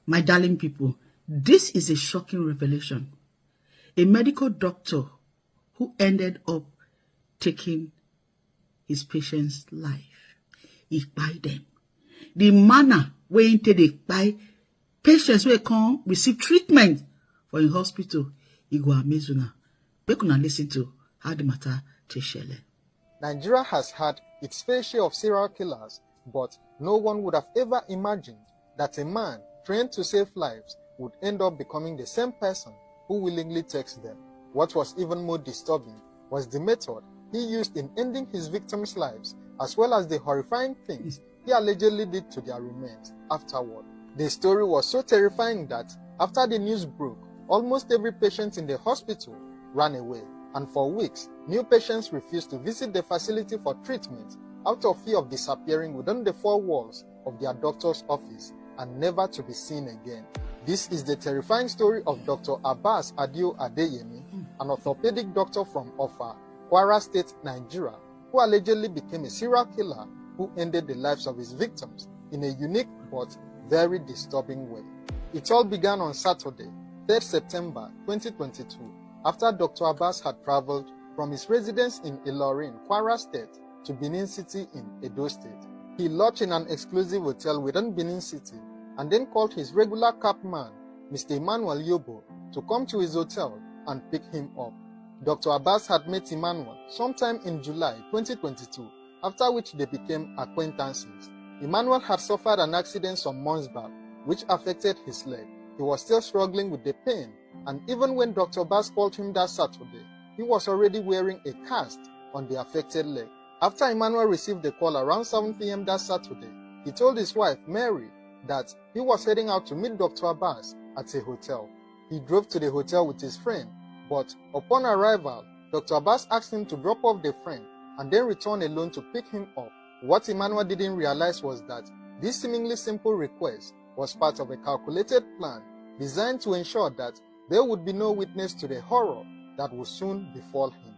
My darling people, this is a shocking revelation. A medical doctor who ended up taking his patient's life. He kpai them. The manner where they kpai patients wey come receive treatment for a hospital, he go amaze una. Make una listen to how the matter take shele. Nigeria has had its fair share of serial killers, but no one would have ever imagined that a man trained to save lives would end up becoming the same person who willingly takes them. What was even more disturbing was the method he used in ending his victims' lives, as well as the horrifying things he allegedly did to their remains afterward. The story was so terrifying that after the news broke, almost every patient in the hospital ran away, and for weeks, new patients refused to visit the facility for treatment out of fear of disappearing within the four walls of their doctor's office and never to be seen again. This is the terrifying story of Dr. Abbas Adio Adeyemi, an orthopedic doctor from Offa, Kwara State, Nigeria, who allegedly became a serial killer who ended the lives of his victims in a unique but very disturbing way. It all began on Saturday, 3rd September 2022, after Dr. Abbas had traveled from his residence in Ilorin, Kwara State, to Benin City in Edo State. He lodged in an exclusive hotel within Benin City and then called his regular cab man, Mr. Emmanuel Yobo, to come to his hotel and pick him up. Dr. Abbas had met Emmanuel sometime in July 2022, after which they became acquaintances. Emmanuel had suffered an accident some months back, which affected his leg. He was still struggling with the pain, and even when Dr. Abbas called him that Saturday, he was already wearing a cast on the affected leg. After Emmanuel received the call around 7 p.m. that Saturday, he told his wife, Mary, that he was heading out to meet Dr. Abbas at a hotel. He drove to the hotel with his friend, but upon arrival, Dr. Abbas asked him to drop off the friend and then return alone to pick him up. What Emmanuel didn't realize was that this seemingly simple request was part of a calculated plan designed to ensure that there would be no witness to the horror that would soon befall him.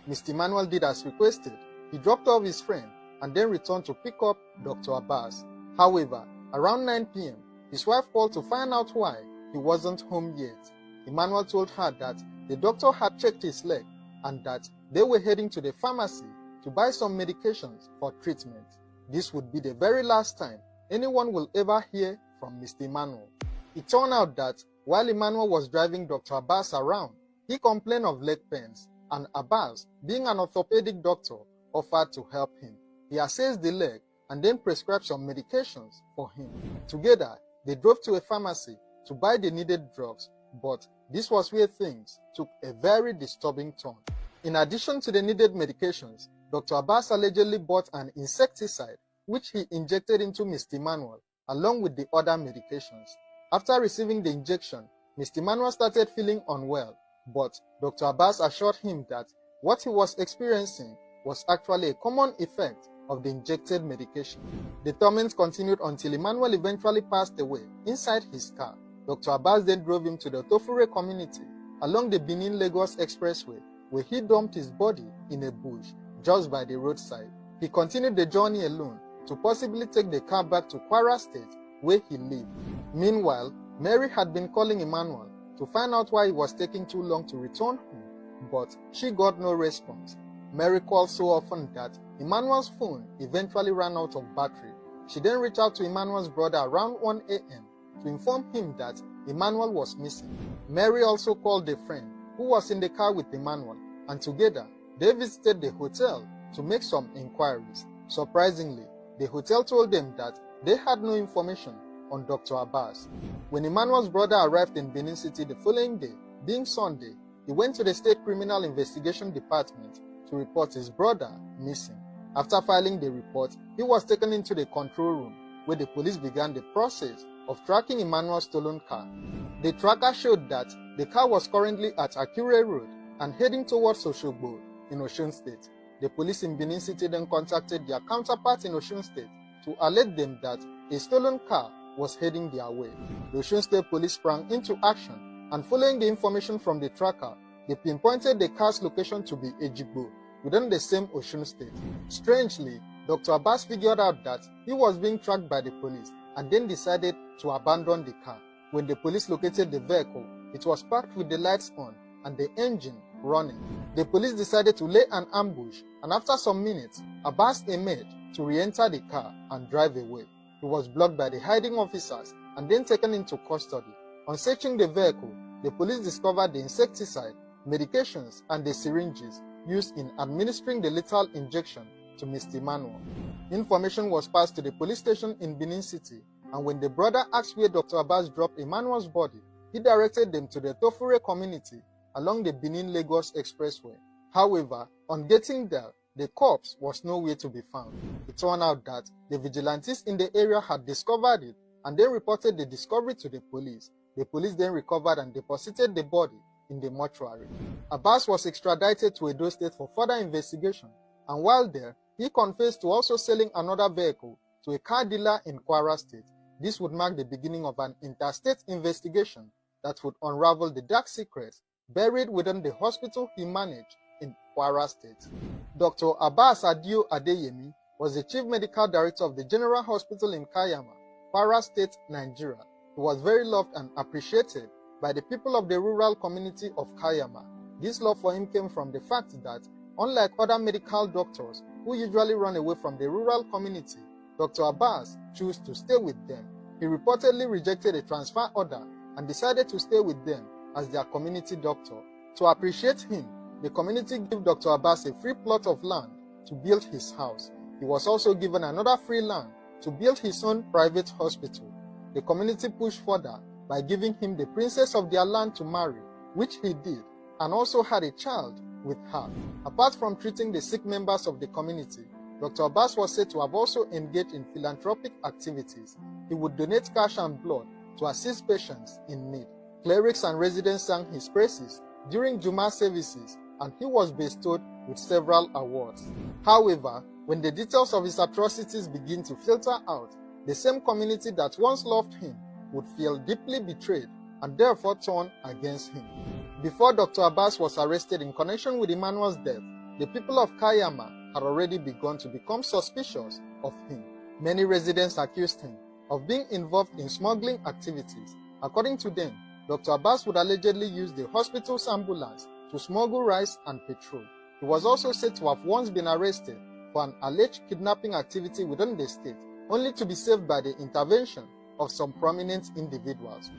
Mr. Emmanuel did as requested. He dropped off his friend and then returned to pick up Dr. Abbas. However, around 9 p.m., his wife called to find out why he wasn't home yet. Emmanuel told her that the doctor had checked his leg and that they were heading to the pharmacy to buy some medications for treatment. This would be the very last time anyone will ever hear from Mr. Emmanuel. It turned out that while Emmanuel was driving Dr. Abbas around, he complained of leg pains, and Abbas, being an orthopedic doctor, offered to help him. He assessed the leg and then prescribed some medications for him. Together, they drove to a pharmacy to buy the needed drugs, but this was where things took a very disturbing turn. In addition to the needed medications, Dr. Abbas allegedly bought an insecticide which he injected into Mr. Emmanuel along with the other medications. After receiving the injection, Mr. Emmanuel started feeling unwell, but Dr. Abbas assured him that what he was experiencing was actually a common effect of the injected medication. The torment continued until Emmanuel eventually passed away inside his car. Dr. Abbas then drove him to the Tofure community along the Benin-Lagos Expressway, where he dumped his body in a bush just by the roadside. He continued the journey alone to possibly take the car back to Kwara State, where he lived. Meanwhile, Mary had been calling Emmanuel to find out why he was taking too long to return home, but she got no response. Mary called so often that Emmanuel's phone eventually ran out of battery. She then reached out to Emmanuel's brother around 1 a.m. to inform him that Emmanuel was missing. Mary also called a friend who was in the car with Emmanuel, and together they visited the hotel to make some inquiries. Surprisingly, the hotel told them that they had no information on Dr. Abbas. When Emmanuel's brother arrived in Benin City the following day, being Sunday, he went to the State Criminal Investigation Department to report his brother missing. After filing the report, he was taken into the control room, where the police began the process of tracking Emmanuel's stolen car. The tracker showed that the car was currently at Akure Road and heading towards Oshogbo in Osun State. The police in Benin City then contacted their counterparts in Osun State to alert them that a stolen car was heading their way. The Osun State police sprang into action, and following the information from the tracker, they pinpointed the car's location to be Ejigbo, within the same Osun State. Strangely, Dr. Abbas figured out that he was being tracked by the police and then decided to abandon the car. When the police located the vehicle, it was parked with the lights on and the engine running. The police decided to lay an ambush, and after some minutes, Abbas emerged to re-enter the car and drive away. He was blocked by the hiding officers and then taken into custody. On searching the vehicle, the police discovered the insecticide, medications, and the syringes used in administering the lethal injection to Mr. Emmanuel. Information was passed to the police station in Benin City, and when the brother asked where Dr. Abbas dropped Emmanuel's body, he directed them to the Tofure community along the Benin-Lagos Expressway. However, on getting there, the corpse was nowhere to be found. It turned out that the vigilantes in the area had discovered it and then reported the discovery to the police. The police then recovered and deposited the body in the mortuary. Abbas was extradited to Edo State for further investigation, and while there, he confessed to also selling another vehicle to a car dealer in Kwara State. This would mark the beginning of an interstate investigation that would unravel the dark secrets buried within the hospital he managed in Kwara State. Dr. Abbas Adio Adeyemi was the Chief Medical Director of the General Hospital in Kayama, Kwara State, Nigeria. He was very loved and appreciated by the people of the rural community of Kayama. This love for him came from the fact that, unlike other medical doctors who usually run away from the rural community, Dr. Abbas chose to stay with them. He reportedly rejected a transfer order and decided to stay with them as their community doctor. To appreciate him, the community gave Dr. Abbas a free plot of land to build his house. He was also given another free land to build his own private hospital. The community pushed further by giving him the princess of their land to marry, which he did, and also had a child with her. Apart from treating the sick members of the community, Dr. Abbas was said to have also engaged in philanthropic activities. He would donate cash and blood to assist patients in need. Clerics and residents sang his praises during Juma services, and he was bestowed with several awards. However, when the details of his atrocities begin to filter out, the same community that once loved him would feel deeply betrayed and therefore turn against him. Before Dr. Abbas was arrested in connection with Emmanuel's death, the people of Kayama had already begun to become suspicious of him. Many residents accused him of being involved in smuggling activities. According to them, Dr. Abbas would allegedly use the hospital's ambulance to smuggle rice and petrol. He was also said to have once been arrested for an alleged kidnapping activity within the state, only to be saved by the intervention of some prominent individuals.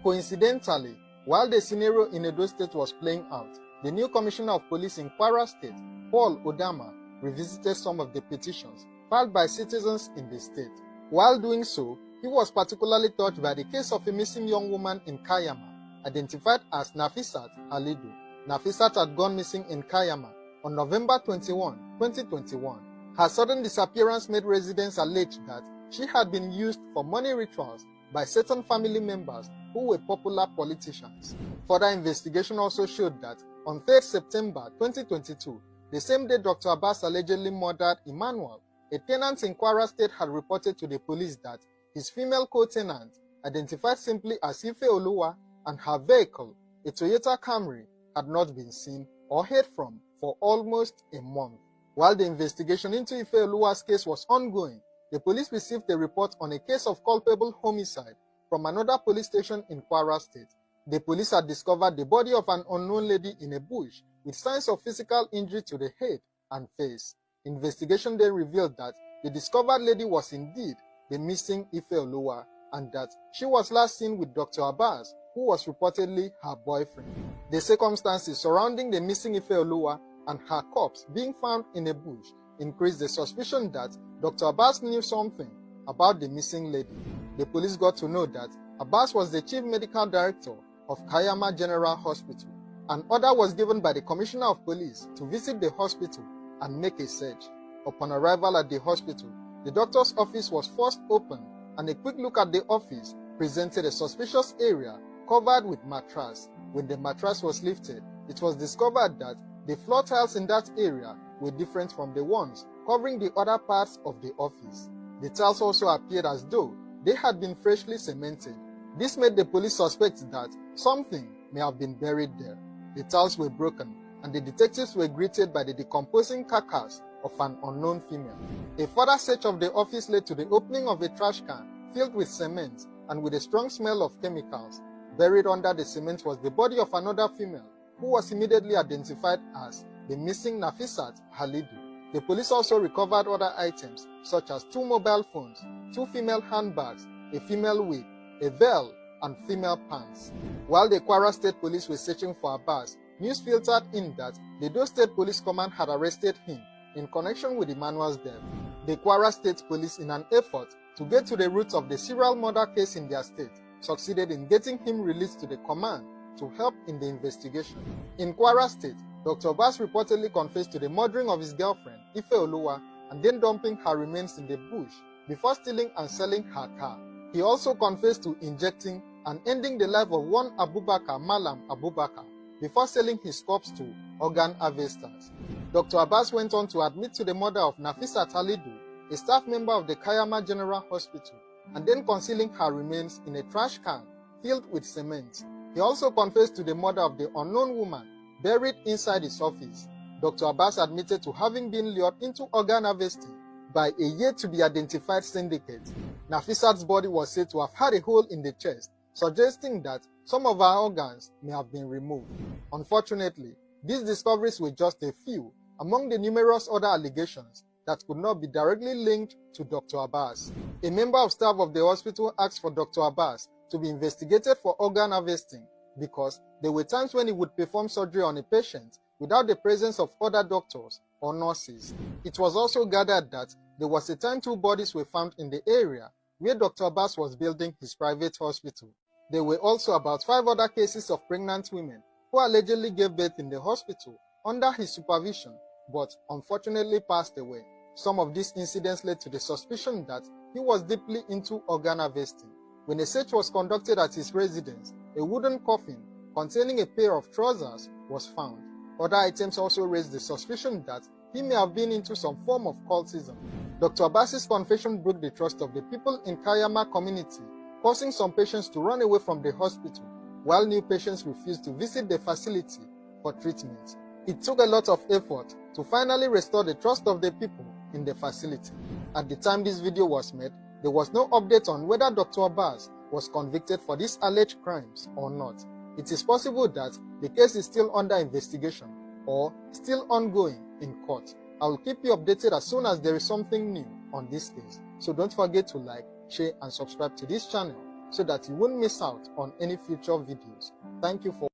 Coincidentally, while the scenario in Edo State was playing out, the new Commissioner of Police in Kwara State, Paul Odama, revisited some of the petitions filed by citizens in the state. While doing so, he was particularly touched by the case of a missing young woman in Kayama, identified as Nafisat Alidu. Nafisat had gone missing in Kayama on November 21, 2021. Her sudden disappearance made residents allege that she had been used for money rituals by certain family members who were popular politicians. Further investigation also showed that on 3rd September 2022, the same day Dr. Abbas allegedly murdered Emmanuel, a tenant in Kwara State had reported to the police that his female co-tenant, identified simply as Ife Oluwa, and her vehicle, a Toyota Camry, had not been seen or heard from for almost a month. While the investigation into Ife Oluwa's case was ongoing, the police received a report on a case of culpable homicide from another police station in Kwara State. The police had discovered the body of an unknown lady in a bush with signs of physical injury to the head and face. Investigation then revealed that the discovered lady was indeed the missing Ife Oluwa, and that she was last seen with Dr. Abbas, who was reportedly her boyfriend. The circumstances surrounding the missing Ife Oluwa and her corpse being found in a bush increased the suspicion that Dr. Abbas knew something about the missing lady. The police got to know that Abbas was the Chief Medical Director of Kayama General Hospital. An order was given by the Commissioner of Police to visit the hospital and make a search. Upon arrival at the hospital, the doctor's office was first opened, and a quick look at the office presented a suspicious area covered with mattress. When the mattress was lifted, it was discovered that the floor tiles in that area were different from the ones covering the other parts of the office. The tiles also appeared as though they had been freshly cemented. This made the police suspect that something may have been buried there. The tiles were broken, and the detectives were greeted by the decomposing carcass of an unknown female. A further search of the office led to the opening of a trash can filled with cement and with a strong smell of chemicals. Buried under the cement was the body of another female, who was immediately identified as the missing Nafisat Halidu. The police also recovered other items such as 2 mobile phones, 2 female handbags, a female wig, a veil, and female pants. While the Kwara State Police were searching for Abbas, news filtered in that the Edo State Police Command had arrested him in connection with Emmanuel's death. The Kwara State Police, in an effort to get to the roots of the serial murder case in their state, succeeded in getting him released to the command to help in the investigation. In Kwara State, Dr. Abbas reportedly confessed to the murdering of his girlfriend, Ife Oluwa, and then dumping her remains in the bush before stealing and selling her car. He also confessed to injecting and ending the life of one Abubakar Malam Abubakar before selling his corpse to organ harvesters. Dr. Abbas went on to admit to the murder of Nafisat Halidu, a staff member of the Kayama General Hospital, and then concealing her remains in a trash can filled with cement. He also confessed to the murder of the unknown woman buried inside his office. Dr. Abbas admitted to having been lured into organ harvesting by a yet-to-be-identified syndicate. Nafisat's body was said to have had a hole in the chest, suggesting that some of her organs may have been removed. Unfortunately, these discoveries were just a few among the numerous other allegations that could not be directly linked to Dr. Abbas. A member of staff of the hospital asked for Dr. Abbas to be investigated for organ harvesting because there were times when he would perform surgery on a patient without the presence of other doctors or nurses. It was also gathered that there was a time 2 bodies were found in the area where Dr. Abbas was building his private hospital. There were also about 5 other cases of pregnant women who allegedly gave birth in the hospital under his supervision but unfortunately passed away. Some of these incidents led to the suspicion that he was deeply into organ harvesting. When a search was conducted at his residence, a wooden coffin containing a pair of trousers was found. Other items also raised the suspicion that he may have been into some form of cultism. Dr. Abbas's confession broke the trust of the people in Kayama community, causing some patients to run away from the hospital, while new patients refused to visit the facility for treatment. It took a lot of effort to finally restore the trust of the people in the facility. At the time this video was made, there was no update on whether Dr. Abbas was convicted for these alleged crimes or not. It is possible that the case is still under investigation or still ongoing in court. I will keep you updated as soon as there is something new on this case. So don't forget to like, share and subscribe to this channel so that you won't miss out on any future videos. Thank you for